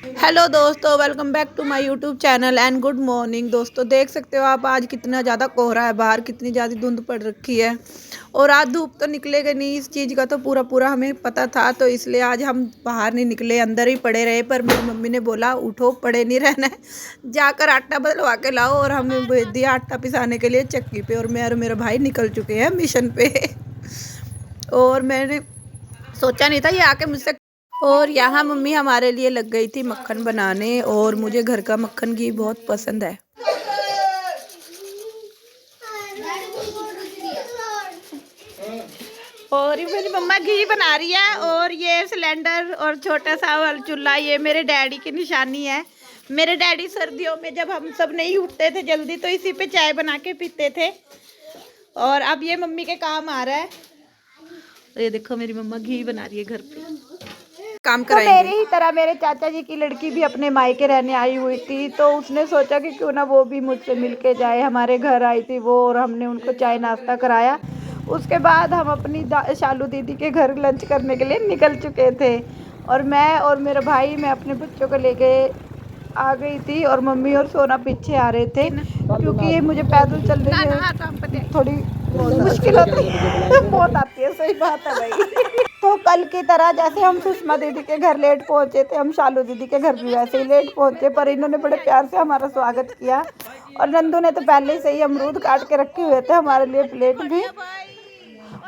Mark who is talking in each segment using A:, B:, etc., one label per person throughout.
A: Hello दोस्तों, welcome back to my YouTube channel and good morning. दोस्तों देख सकते हो आप आज कितना ज़्यादा कोहरा है, बाहर कितनी ज़्यादा धुंध पड़ रखी है और आज धूप तो निकलेगा नहीं, इस चीज़ का तो पूरा हमें पता था। तो इसलिए आज हम बाहर नहीं निकले, अंदर ही पड़े रहे। पर मेरी मम्मी ने बोला उठो, पड़े नहीं रहना है, जाकर आटा बदलवा के लाओ। और हमें भेज दिया आटा पिसाने के लिए चक्की पे। और मैं और मेरा भाई निकल चुके हैं मिशन पे। और मैंने सोचा नहीं था ये आके मुझसे। और यहाँ मम्मी हमारे लिए लग गई थी मक्खन बनाने, और मुझे घर का मक्खन घी बहुत पसंद है। और ये मेरी मम्मा घी बना रही है। और ये सिलेंडर और छोटा सा वाला चूल्हा ये मेरे डैडी की निशानी है। मेरे डैडी सर्दियों में जब हम सब नहीं उठते थे जल्दी तो इसी पे चाय बना के पीते थे। और अब ये मम्मी के काम आ रहा है। ये देखो मेरी मम्मा घी बना रही है घर पे, काम कराएंगे। तो मेरी ही तरह मेरे चाचा जी की लड़की भी अपने मायके रहने आई हुई थी, तो उसने सोचा कि क्यों ना वो भी मुझसे मिलके जाए। हमारे घर आई थी वो, और हमने उनको चाय नाश्ता कराया। उसके बाद हम अपनी शालू दीदी के घर लंच करने के लिए निकल चुके थे। और मेरा भाई मैं अपने बच्चों को लेके आ गई थी, और मम्मी और सोना पीछे आ रहे थे क्योंकि ये मुझे पैदल चलने में थोड़ी मुश्किल होती है। बहुत आती है, सही बात है भाई। तो कल की तरह जैसे हम सुषमा दीदी के घर लेट पहुंचे थे, हम शालू दीदी के घर भी वैसे ही लेट पहुंचे। पर इन्होंने बड़े प्यार से हमारा स्वागत किया। और नंदू ने तो पहले से ही अमरूद काट के रखे हुए थे हमारे लिए प्लेट में।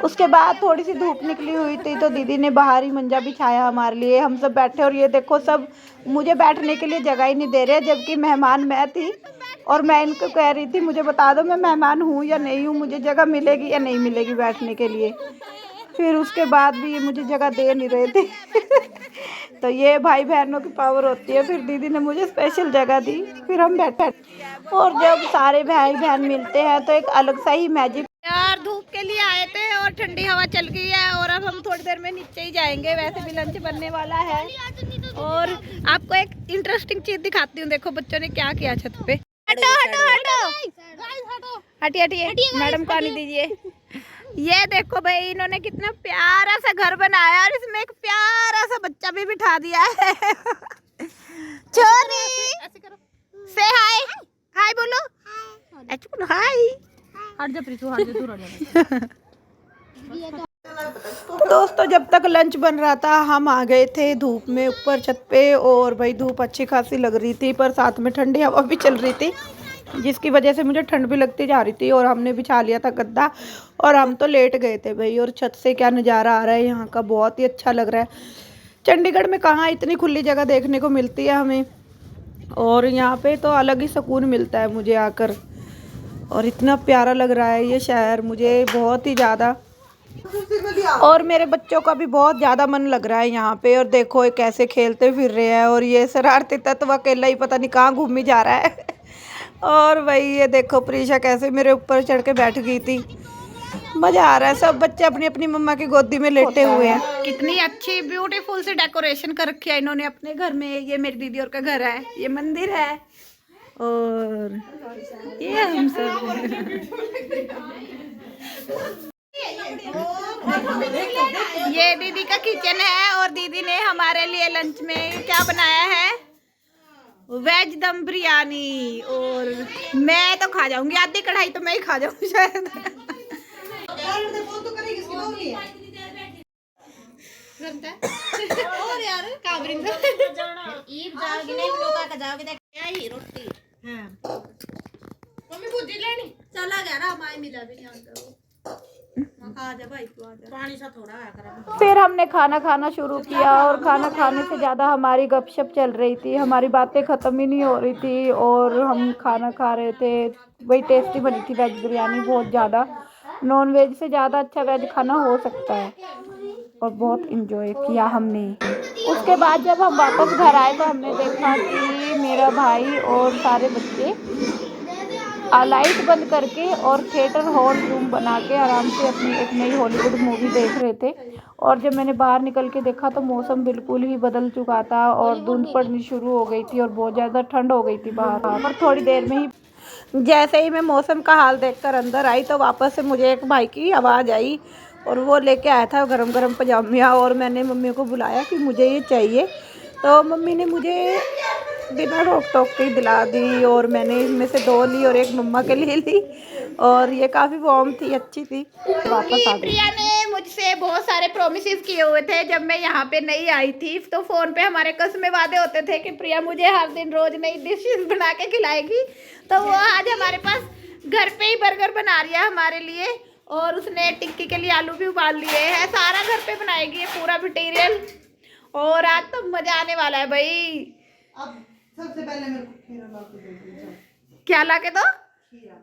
A: उसके बाद थोड़ी सी धूप निकली हुई थी तो दीदी ने बाहर ही मंजा बिछाया हमारे लिए। हम सब बैठे, और ये देखो सब मुझे बैठने के लिए जगह ही नहीं दे रहे, जबकि मेहमान मैं थी। और मैं इनको कह रही थी मुझे बता दो मैं मेहमान हूँ या नहीं हूँ, मुझे जगह मिलेगी या नहीं मिलेगी बैठने के लिए। फिर उसके बाद भी ये मुझे जगह दे नहीं रहे थे। तो ये भाई बहनों की पावर होती है। फिर दीदी ने मुझे स्पेशल जगह दी, फिर हम बैठे। और जब सारे भाई बहन मिलते हैं तो एक अलग सा ही मैजिक। यार धूप के लिए आए थे और ठंडी हवा चल गई है, और अब हम थोड़ी देर में नीचे ही जाएंगे। वैसे भी लंच बनने वाला है। और आपको एक इंटरेस्टिंग चीज दिखाती हूँ। देखो बच्चों ने क्या किया छत पे। हटो हटो हटो, हटिए हटिए, मैडम पानी दीजिए। ये देखो भाई, इन्होंने कितना प्यारा सा घर बनाया, और इसमें एक प्यारा सा बच्चा भी बिठा दिया है। छोरी से हाय, हाय बोलो, हाय। हट जा प्रीतू, हट जा, दूर हट जा। दोस्तों जब तक लंच बन रहा था हम आ गए थे धूप में ऊपर छत पे। और भाई धूप अच्छी खासी लग रही थी, पर साथ में ठंडी हवा भी चल रही थी, जिसकी वजह से मुझे ठंड भी लगती जा रही थी। और हमने बिछा लिया था गद्दा, और हम तो लेट गए थे भाई। और छत से क्या नज़ारा आ रहा है यहाँ का, बहुत ही अच्छा लग रहा है। चंडीगढ़ में कहाँ इतनी खुली जगह देखने को मिलती है हमें, और यहाँ पे तो अलग ही सुकून मिलता है मुझे आकर। और इतना प्यारा लग रहा है ये शहर मुझे बहुत ही ज़्यादा। और मेरे बच्चों का भी बहुत ज़्यादा मन लग रहा है यहाँ पे। और देखो ये कैसे खेलते फिर रहे हैं, और ये शरारती तत्व अकेला ही पता नहीं कहाँ घूम ही जा रहा है। और भाई ये देखो प्रीशा कैसे मेरे ऊपर चढ़ के बैठ गई थी। मज़ा आ रहा है, सब बच्चे अपनी अपनी मम्मा की गोदी में लेटे हुए हैं। कितनी अच्छी ब्यूटीफुल से डेकोरेशन कर रखी है इन्होंने अपने घर में। ये मेरी दीदी और का घर है, ये मंदिर है, और ये हम सब। ये दीदी का किचन है, और दीदी ने हमारे लिए लंच में क्या बनाया है, वेज दम बिरयानी। और मैं तो खा जाऊंगी, आधी कढ़ाई तो मैं ही खा जाऊंगी शायद। और यार काबरिंग ईब जाओगी नहीं लोका का जाओगे देख यही रोटी हां मम्मी भुजी लेनी चला गया ना माई मिला भी नहीं आता। फिर हमने खाना खाना शुरू किया, और खाना खाने से ज़्यादा हमारी गपशप चल रही थी, हमारी बातें ख़त्म ही नहीं हो रही थी। और हम खाना खा रहे थे, वही टेस्टी बनी थी वेज बिरयानी बहुत ज़्यादा। नॉन वेज से ज़्यादा अच्छा वेज खाना हो सकता है, और बहुत इंजॉय किया हमने। उसके बाद जब हम वापस घर आए तो हमने देखा कि मेरा भाई और सारे बच्चे लाइट बंद करके और थिएटर हॉल रूम बना के आराम से अपनी एक नई हॉलीवुड मूवी देख रहे थे। और जब मैंने बाहर निकल के देखा तो मौसम बिल्कुल ही बदल चुका था, और धुंध पड़नी शुरू हो गई थी, और बहुत ज़्यादा ठंड हो गई थी बाहर। पर थोड़ी देर में ही जैसे ही मैं मौसम का हाल देखकर अंदर आई तो वापस से मुझे एक भाई की आवाज़ आई, और वो लेके आया था गरम गरम पजामिया। और मैंने मम्मी को बुलाया कि मुझे ये चाहिए, तो मम्मी ने मुझे बिना रोक टोक के ही दिला दी और मैंने इनमें से 2 ली और एक मम्मा के लिए ली और ये काफ़ी वार्म थी, अच्छी थी। वापस आ गई। प्रिया ने मुझसे बहुत सारे प्रोमिसेस किए हुए थे जब मैं यहाँ पे नहीं आई थी, तो फ़ोन पे हमारे कसमें वादे होते थे कि प्रिया मुझे हर दिन रोज़ नई डिशेस बना के खिलाएगी। तो वो आज हमारे पास घर पे ही बर्गर बना रही है हमारे लिए और उसने टिक्की के लिए आलू भी उबाल लिए हैं। सारा घर पे बनाएगी ये पूरा मटेरियल और आज तो मजा आने वाला है भाई। अब सबसे पहले मेरे को खीरा ला के दो। क्या ला के दो? खीरा।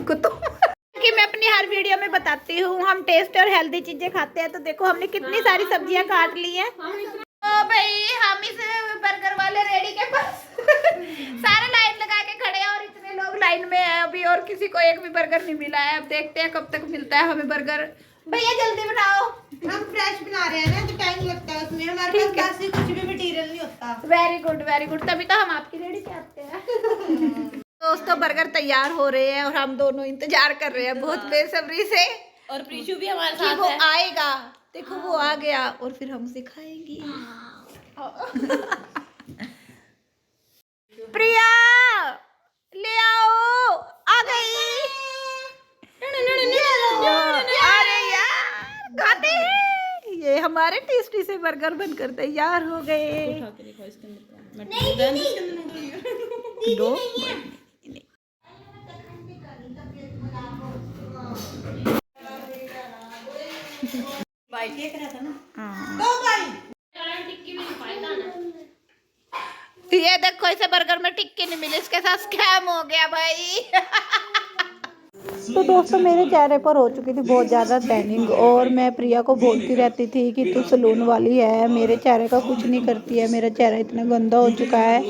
A: कुतुम्बर कि मैं अपनी हर वीडियो में बताती हूँ हम टेस्ट और हेल्दी चीजें खाते हैं। तो देखो हमने कितनी सारी सब्जियां काट ली हैं। तो भाई हम इस बर्गर वाले रेडी के पास सारे लाइन लगा के खड़े हैं और इतने लोग लाइन में हैं अभी और किसी को एक भी बर्गर नहीं मिला है। अब देखते हैं कब तक मिलता है हमें बर्गर। भैया जल्दी बनाओ, हम फ्रेश बना रहे हैं ना तो टाइम लगता है उसमें, हमारे पास बासी कुछ भी मटेरियल नहीं होता। वेरी गुड, तभी तो हम आपकी रेडी पे आते हैं। दोस्तों बर्गर तैयार हो रहे हैं और हम दोनों इंतजार कर रहे हैं बहुत बेसब्री से। और प्रीशु भी हमारे साथ वो आएगा। देखो वो आ गया और फिर हम उसे खाएंगे। प्रिया ले आओ, आ गई। अरे यार खाते हैं। ये हमारे टेस्टी से बर्गर बनकर तैयार हो गए। दो ये देखो इसे बर्गर में टिक्की नहीं मिली, इसके साथ स्कैम हो गया भाई। तो दोस्तों मेरे चेहरे पर हो चुकी थी बहुत ज़्यादा टैनिंग और मैं प्रिया को बोलती रहती थी कि तू सलून वाली है, मेरे चेहरे का कुछ नहीं करती है, मेरा चेहरा इतना गंदा हो चुका है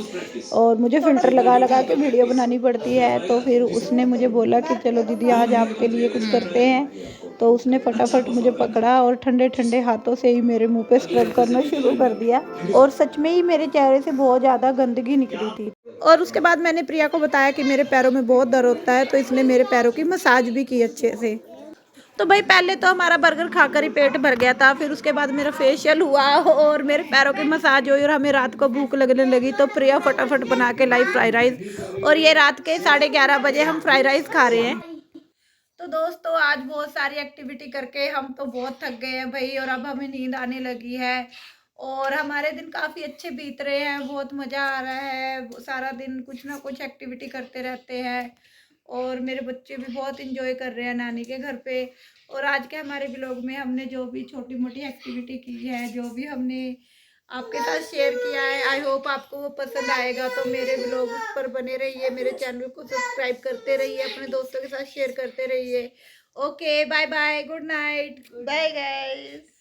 A: और मुझे फ़िल्टर लगा लगा के वीडियो बनानी पड़ती है। तो फिर उसने मुझे बोला कि चलो दीदी आज आपके लिए कुछ करते हैं। तो उसने फटाफट मुझे पकड़ा और ठंडे ठंडे हाथों से ही मेरे मुँह पे स्क्रब करना शुरू कर दिया और सच में ही मेरे चेहरे से बहुत ज़्यादा गंदगी निकली थी। और उसके बाद मैंने प्रिया को बताया कि मेरे पैरों में बहुत दर्द होता है, तो इसने मेरे पैरों की मसाज भी की अच्छे से। तो भाई पहले तो हमारा बर्गर खाकर ही पेट भर गया था, फिर उसके बाद मेरा फेशियल हुआ और मेरे पैरों की मसाज हुई और हमें रात को भूख लगने लगी। तो प्रिया फटाफट बना के लाई फ्राई राइस और ये रात के 11:30 बजे हम फ्राई राइस खा रहे हैं। तो दोस्तों आज बहुत सारी एक्टिविटी करके हम तो बहुत थक गए हैं भाई और अब हमें नींद आने लगी है और हमारे दिन काफ़ी अच्छे बीत रहे हैं, बहुत मज़ा आ रहा है। सारा दिन कुछ ना कुछ एक्टिविटी करते रहते हैं और मेरे बच्चे भी बहुत इंजॉय कर रहे हैं नानी के घर पे। और आज के हमारे ब्लॉग में हमने जो भी छोटी मोटी एक्टिविटी की है, जो भी हमने आपके साथ शेयर किया है, आई होप आपको वो पसंद आएगा। तो मेरे ब्लॉग पर बने रहिए, मेरे चैनल को सब्सक्राइब करते रहिए, अपने दोस्तों के साथ शेयर करते रहिए। Okay bye bye, good night, bye guys.